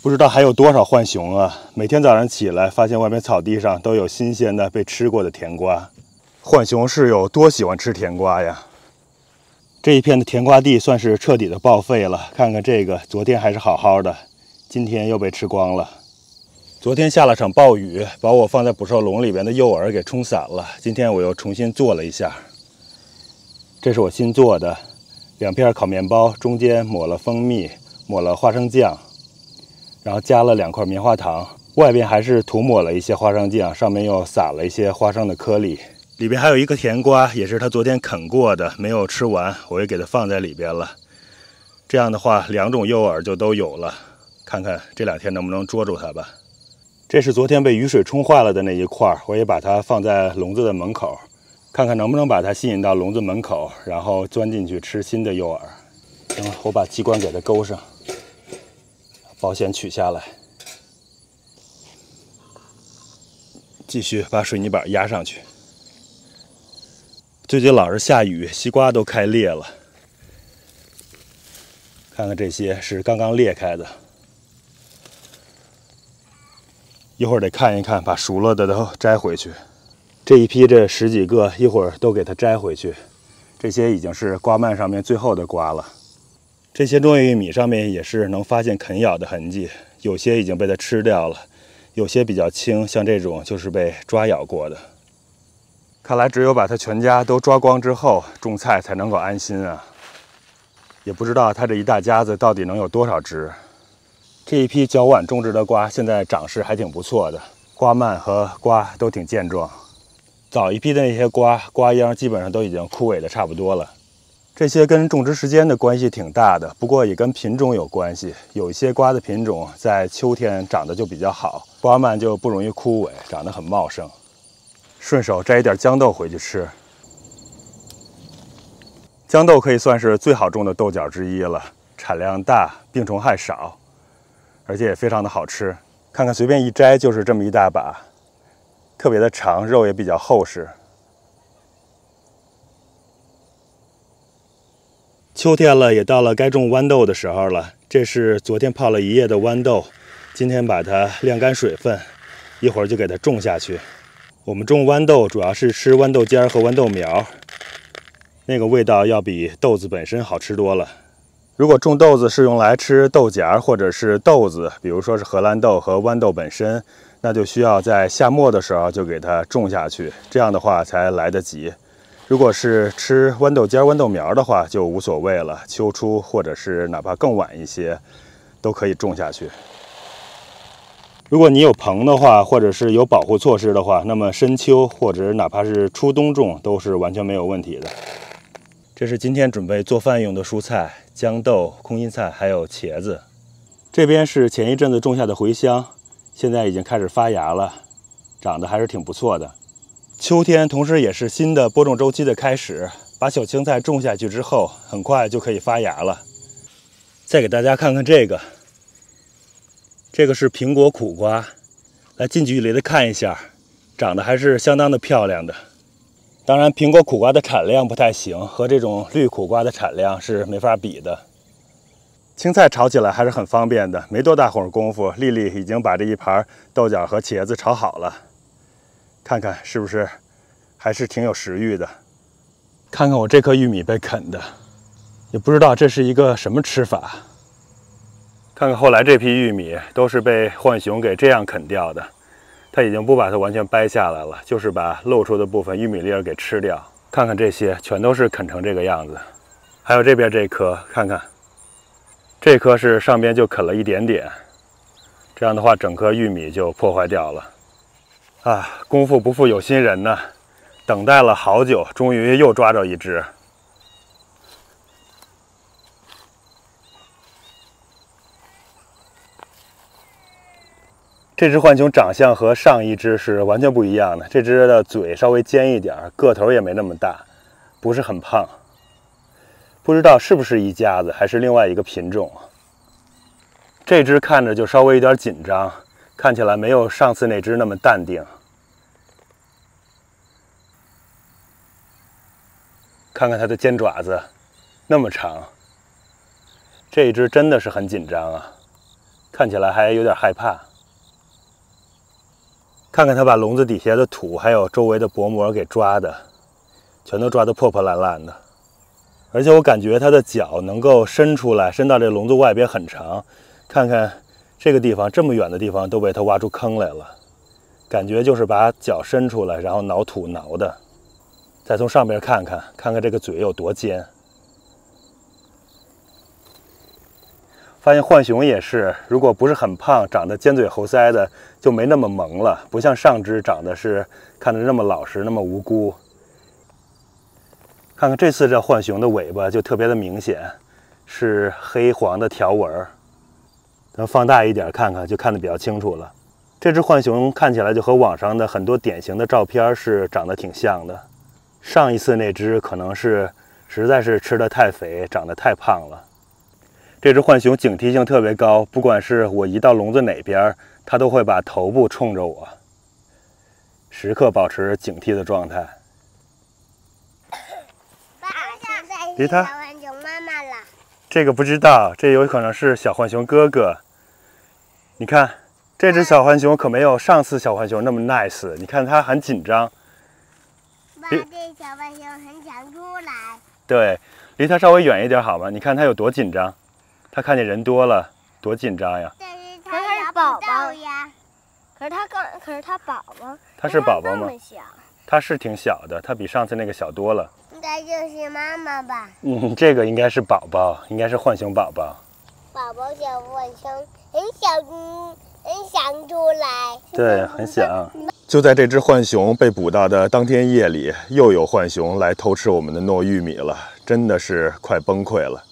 不知道还有多少浣熊啊！每天早上起来，发现外面草地上都有新鲜的被吃过的甜瓜。浣熊是有多喜欢吃甜瓜呀！这一片的甜瓜地算是彻底的报废了。看看这个，昨天还是好好的，今天又被吃光了。昨天下了场暴雨，把我放在捕兽笼里边的诱饵给冲散了。今天我又重新做了一下。这是我新做的2片烤面包，中间抹了蜂蜜，抹了花生酱。然后加了2块棉花糖，外边还是涂抹了一些花生酱，上面又撒了一些花生的颗粒。里边还有一个甜瓜，也是他昨天啃过的，没有吃完，我也给他放在里边了。这样的话，2种诱饵就都有了，看看这2天能不能捉住它吧。这是昨天被雨水冲坏了的那一块，我也把它放在笼子的门口，看看能不能把它吸引到笼子门口，然后钻进去吃新的诱饵。我把机关给它勾上。保险取下来，继续把水泥板压上去。最近老是下雨，西瓜都开裂了。看看这些是刚刚裂开的，一会儿得看一看，把熟了的都摘回去。这一批这10几个，一会儿都给它摘回去。这些已经是瓜蔓上面最后的瓜了。这些种玉米上面也是能发现啃咬的痕迹，有些已经被它吃掉了，有些比较轻，像这种就是被抓咬过的。看来只有把它全家都抓光之后，种菜才能够安心啊！也不知道它这一大家子到底能有多少只。这一批较晚种植的瓜，现在长势还挺不错的，瓜蔓和瓜都挺健壮。早一批的那些瓜秧基本上都已经枯萎的差不多了。这些跟种植时间的关系挺大的，不过也跟品种有关系。有一些瓜的品种在秋天长得就比较好，瓜蔓就不容易枯萎，长得很茂盛。顺手摘一点豇豆回去吃。豇豆可以算是最好种的豆角之一了，产量大，病虫害少，而且也非常的好吃。看看随便一摘就是这么一大把，特别的长，肉也比较厚实。秋天了，也到了该种豌豆的时候了。这是昨天泡了一夜的豌豆，今天把它晾干水分，一会儿就给它种下去。我们种豌豆主要是吃豌豆尖和豌豆苗，那个味道要比豆子本身好吃多了。如果种豆子是用来吃豆荚或者是豆子，比如说是荷兰豆和豌豆本身，那就需要在夏末的时候就给它种下去，这样的话才来得及。如果是吃豌豆尖、豌豆苗的话，就无所谓了。秋初或者是哪怕更晚一些，都可以种下去。如果你有棚的话，或者是有保护措施的话，那么深秋或者哪怕是初冬种都是完全没有问题的。这是今天准备做饭用的蔬菜：豇豆、空心菜还有茄子。这边是前一阵子种下的茴香，现在已经开始发芽了，长得还是挺不错的。秋天同时也是新的播种周期的开始，把小青菜种下去之后，很快就可以发芽了。再给大家看看这个，这个是苹果苦瓜，来近距离的看一下，长得还是相当的漂亮的。当然，苹果苦瓜的产量不太行，和这种绿苦瓜的产量是没法比的。青菜炒起来还是很方便的，没多大会儿功夫，丽丽已经把这一盘豆角和茄子炒好了。看看是不是还是挺有食欲的。看看我这颗玉米被啃的，也不知道这是一个什么吃法。看看后来这批玉米都是被浣熊给这样啃掉的，它已经不把它完全掰下来了，就是把露出的部分玉米粒儿给吃掉。看看这些全都是啃成这个样子。还有这边这颗，看看这颗是上边就啃了一点点，这样的话整颗玉米就破坏掉了。啊，功夫不负有心人呢，等待了好久，终于又抓着一只。这只浣熊长相和上一只是完全不一样的，这只的嘴稍微尖一点，个头也没那么大，不是很胖。不知道是不是一家子，还是另外一个品种。这只看着就稍微有点紧张，看起来没有上次那只那么淡定。看看它的尖爪子，那么长。这一只真的是很紧张啊，看起来还有点害怕。看看它把笼子底下的土还有周围的薄膜给抓的，全都抓得破破烂烂的。而且我感觉它的脚能够伸出来，伸到这笼子外边很长。看看这个地方，这么远的地方都被它挖出坑来了，感觉就是把脚伸出来，然后挠土挠的。再从上边看看，看看这个嘴有多尖。发现浣熊也是，如果不是很胖，长得尖嘴猴腮的，就没那么萌了，不像上只长得是看着那么老实，那么无辜。看看这次这浣熊的尾巴就特别的明显，是黑黄的条纹。咱放大一点看看，就看得比较清楚了。这只浣熊看起来就和网上的很多典型的照片是长得挺像的。上一次那只可能是实在是吃得太肥，长得太胖了。这只浣熊警惕性特别高，不管是我移到笼子哪边，它都会把头部冲着我，时刻保持警惕的状态。爸，现在离它是小浣熊妈妈了。这个不知道，这有可能是小浣熊哥哥。你看，这只小浣熊可没有上次小浣熊那么 nice， 你看它很紧张。爸，这小浣熊很想出来。对，离它稍微远一点好吗？你看它有多紧张，它看见人多了，多紧张呀！但是它是宝宝呀。可是它宝宝。它是宝宝吗？那么小。它是挺小的，它比上次那个小多了。应该就是妈妈吧。这个应该是宝宝，应该是浣熊宝宝。宝宝小浣熊很想出来。对，很想。就在这只浣熊被捕到的当天夜里，又有浣熊来偷吃我们的糯玉米了，真的是快崩溃了。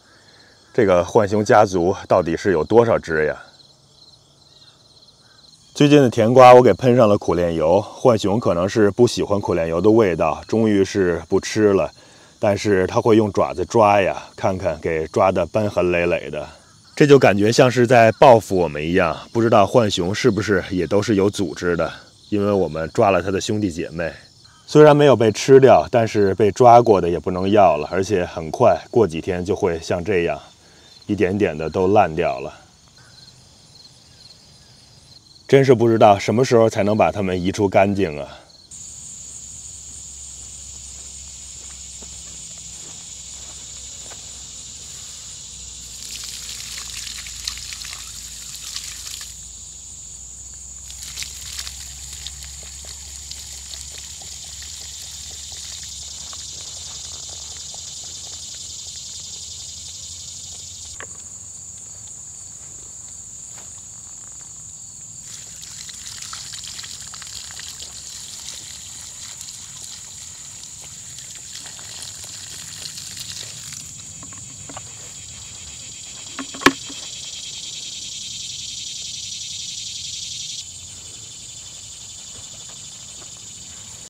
这个浣熊家族到底是有多少只呀？最近的甜瓜我给喷上了苦楝油，浣熊可能是不喜欢苦楝油的味道，终于是不吃了。但是它会用爪子抓呀，看看给抓得瘢痕累累的，这就感觉像是在报复我们一样。不知道浣熊是不是也都是有组织的？因为我们抓了它的兄弟姐妹，虽然没有被吃掉，但是被抓过的也不能要了，而且很快过几天就会像这样，一点点的都烂掉了。真是不知道什么时候才能把它们移除干净啊！